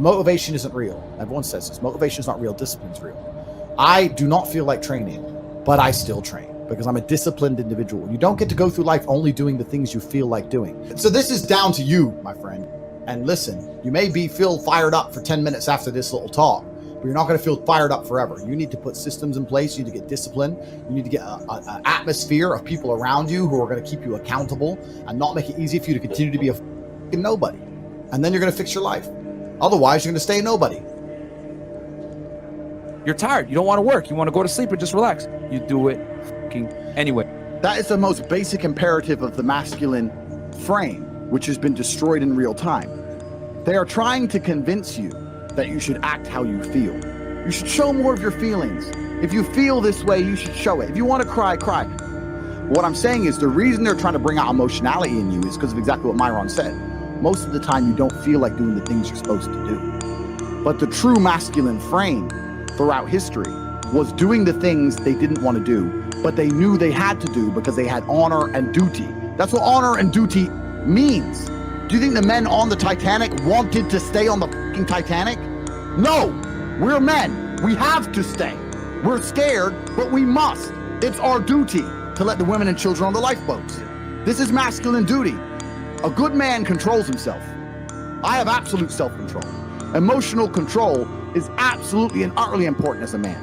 Motivation isn't real. Everyone says this. Motivation is not real. Discipline is real. I do not feel like training, but I still train because I'm a disciplined individual. You don't get to go through life only doing the things you feel like doing. So this is down to you, my friend. And listen, you may feel fired up for 10 minutes after this little talk, but you're not going to feel fired up forever. You need to put systems in place. You need to get discipline. You need to get an atmosphere of people around you who are going to keep you accountable and not make it easy for you to continue to be a fucking nobody. And then you're going to fix your life. Otherwise, you're going to stay nobody. You're tired. You don't want to work. You want to go to sleep and just relax. You do it anyway. That is the most basic imperative of the masculine frame, which has been destroyed in real time. They are trying to convince you that you should act how you feel. You should show more of your feelings. If you feel this way, you should show it. If you want to cry, cry. What I'm saying is the reason they're trying to bring out emotionality in you is because of exactly what Myron said. Most of the time, you don't feel like doing the things you're supposed to do. But the true masculine frame throughout history was doing the things they didn't want to do, but they knew they had to do because they had honor and duty. That's what honor and duty means. Do you think the men on the Titanic wanted to stay on the fucking Titanic? No, we're men. We have to stay. We're scared, but we must. It's our duty to let the women and children on the lifeboats. This is masculine duty. A good man controls himself. I have absolute self-control. Emotional control is absolutely and utterly important as a man.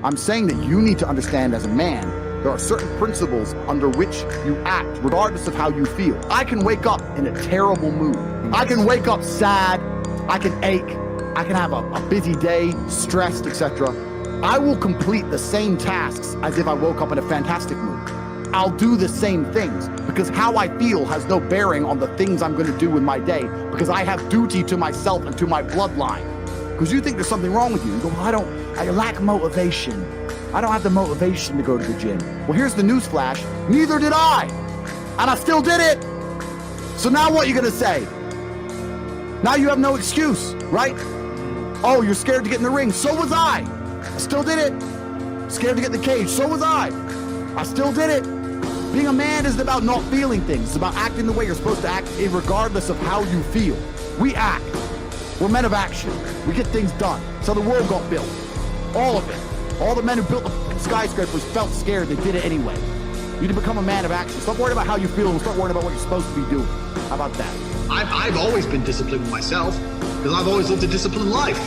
I'm saying that you need to understand as a man, there are certain principles under which you act, regardless of how you feel. I can wake up in a terrible mood. I can wake up sad. I can ache. I can have a busy day, stressed, etc. I will complete the same tasks as if I woke up in a fantastic mood. I'll do the same things because how I feel has no bearing on the things I'm going to do with my day because I have duty to myself and to my bloodline. Because you think there's something wrong with you. You go, well, I lack motivation. I don't have the motivation to go to the gym. Well, here's the news flash. Neither did I. And I still did it. So now what are you going to say? Now you have no excuse, right? Oh, you're scared to get in the ring. So was I. I still did it. Scared to get in the cage. So was I. I still did it. Being a man isn't about not feeling things. It's about acting the way you're supposed to act regardless of how you feel. We act. We're men of action. We get things done. So the world got built. All of it. All the men who built the skyscrapers felt scared. They did it anyway. You need to become a man of action. Stop worrying about how you feel and start worrying about what you're supposed to be doing. How about that? I've always been disciplined myself because I've always lived a disciplined life.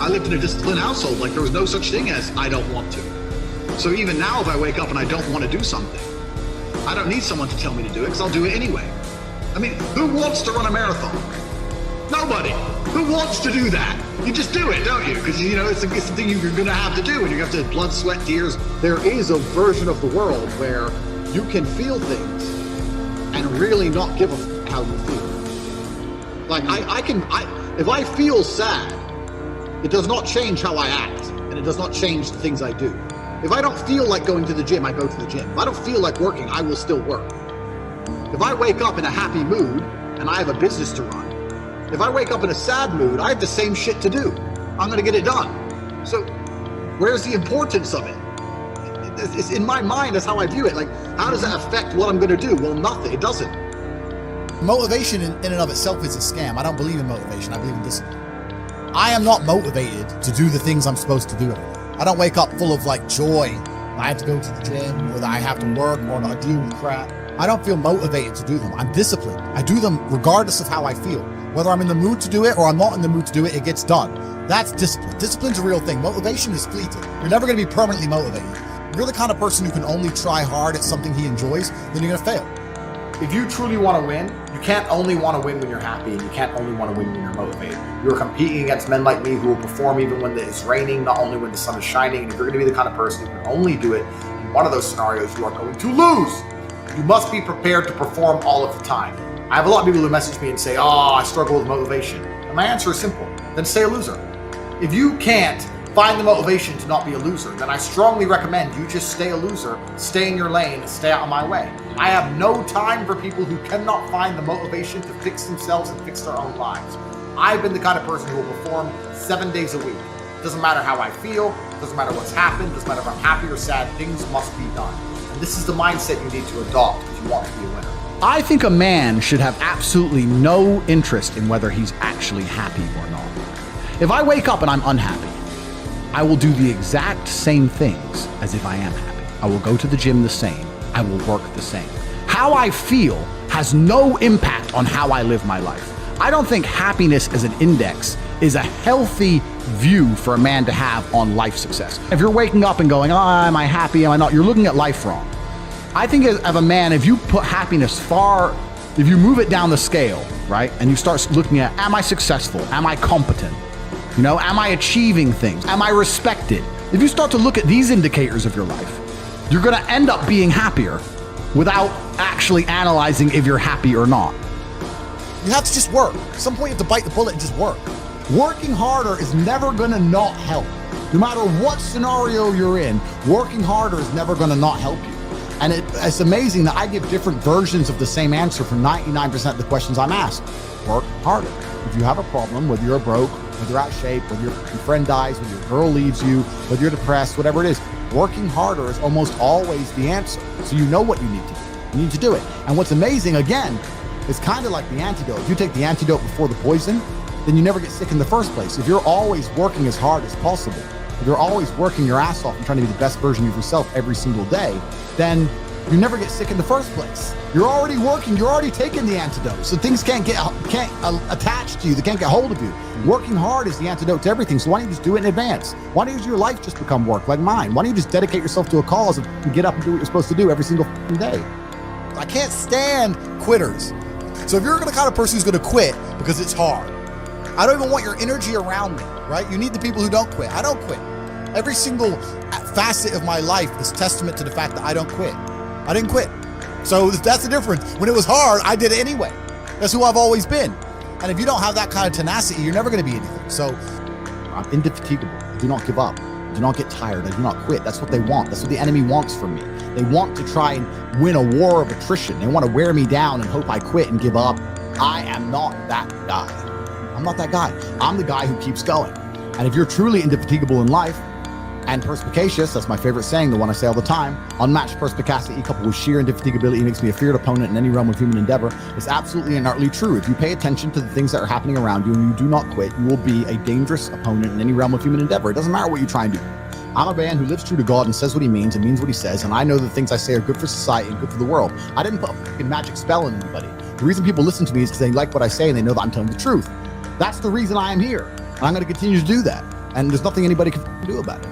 I lived in a disciplined household. Like there was no such thing as I don't want to. So even now, if I wake up and I don't want to do something, I don't need someone to tell me to do it because I'll do it anyway. I mean, who wants to run a marathon? Nobody. Who wants to do that? You just do it, don't you? Because, you know, it's the thing you're going to have to do, and you have to blood, sweat, tears. There is a version of the world where you can feel things and really not give a f how you feel. Like, if I feel sad, it does not change how I act, and it does not change the things I do. If I don't feel like going to the gym, I go to the gym. If I don't feel like working, I will still work. If I wake up in a happy mood and I have a business to run, if I wake up in a sad mood, I have the same shit to do. I'm going to get it done. So where's the importance of it? It's in my mind, that's how I view it. Like, how does that affect what I'm going to do? Well, nothing. It doesn't. Motivation in and of itself is a scam. I don't believe in motivation. I believe in discipline. I am not motivated to do the things I'm supposed to do every day. I don't wake up full of like joy. I have to go to the gym, or that I have to work, or not deal with crap. I don't feel motivated to do them. I'm disciplined. I do them regardless of how I feel. Whether I'm in the mood to do it or I'm not in the mood to do it, it gets done. That's discipline. Discipline's a real thing. Motivation is fleeting. You're never going to be permanently motivated. If you're the kind of person who can only try hard at something he enjoys, then you're going to fail. If you truly want to win, you can't only want to win when you're happy, and you can't only want to win when you're motivated. You're competing against men like me who will perform even when it's raining, not only when the sun is shining. And if you're going to be the kind of person who can only do it in one of those scenarios, you are going to lose. You must be prepared to perform all of the time. I have a lot of people who message me and say, oh, I struggle with motivation. And my answer is simple. Then stay a loser. If you can't find the motivation to not be a loser, then I strongly recommend you just stay a loser, stay in your lane, and stay out of my way. I have no time for people who cannot find the motivation to fix themselves and fix their own lives. I've been the kind of person who will perform 7 days a week. Doesn't matter how I feel, doesn't matter what's happened, doesn't matter if I'm happy or sad, things must be done. And this is the mindset you need to adopt if you want to be a winner. I think a man should have absolutely no interest in whether he's actually happy or not. If I wake up and I'm unhappy, I will do the exact same things as if I am happy. I will go to the gym the same. I will work the same. How I feel has no impact on how I live my life. I don't think happiness as an index is a healthy view for a man to have on life success. If you're waking up and going, oh, am I happy, am I not? You're looking at life wrong. I think as a man, if you put happiness if you move it down the scale, right? And you start looking at, am I successful? Am I competent? You know, am I achieving things? Am I respected? If you start to look at these indicators of your life, you're gonna end up being happier without actually analyzing if you're happy or not. You have to just work. At some point you have to bite the bullet and just work. Working harder is never gonna not help. No matter what scenario you're in, working harder is never gonna not help you. And it's amazing that I give different versions of the same answer for 99% of the questions I'm asked. Work harder. If you have a problem, whether you're broke, whether you're out of shape, whether your friend dies, whether your girl leaves you, whether you're depressed, whatever it is, working harder is almost always the answer. So you know what you need to do. You need to do it. And what's amazing, again, it's kind of like the antidote. If you take the antidote before the poison, then you never get sick in the first place. If you're always working as hard as possible, if you're always working your ass off and trying to be the best version of yourself every single day, then you never get sick in the first place. You're already working, you're already taking the antidote. So things can't attach to you, they can't get hold of you. Working hard is the antidote to everything. So why don't you just do it in advance? Why don't your life just become work like mine? Why don't you just dedicate yourself to a cause and get up and do what you're supposed to do every single day? I can't stand quitters. So if you're the kind of person who's gonna quit because it's hard, I don't even want your energy around me, right? You need the people who don't quit. I don't quit. Every single facet of my life is testament to the fact that I don't quit. I didn't quit. So that's the difference. When it was hard, I did it anyway. That's who I've always been. And if you don't have that kind of tenacity, you're never gonna be anything. So I'm indefatigable. I do not give up. I do not get tired. I do not quit. That's what they want. That's what the enemy wants from me. They want to try and win a war of attrition. They want to wear me down and hope I quit and give up. I am not that guy. I'm not that guy. I'm the guy who keeps going. And if you're truly indefatigable in life and perspicacious, that's my favorite saying, the one I say all the time, unmatched perspicacity coupled with sheer indefatigability makes me a feared opponent in any realm of human endeavor. It's absolutely and utterly true. If you pay attention to the things that are happening around you and you do not quit, you will be a dangerous opponent in any realm of human endeavor. It doesn't matter what you try and do. I'm a man who lives true to God and says what he means and means what he says, and I know the things I say are good for society and good for the world. I didn't put a fucking magic spell on anybody. The reason people listen to me is because they like what I say and they know that I'm telling the truth. That's the reason I am here. And I'm going to continue to do that. And there's nothing anybody can do about it.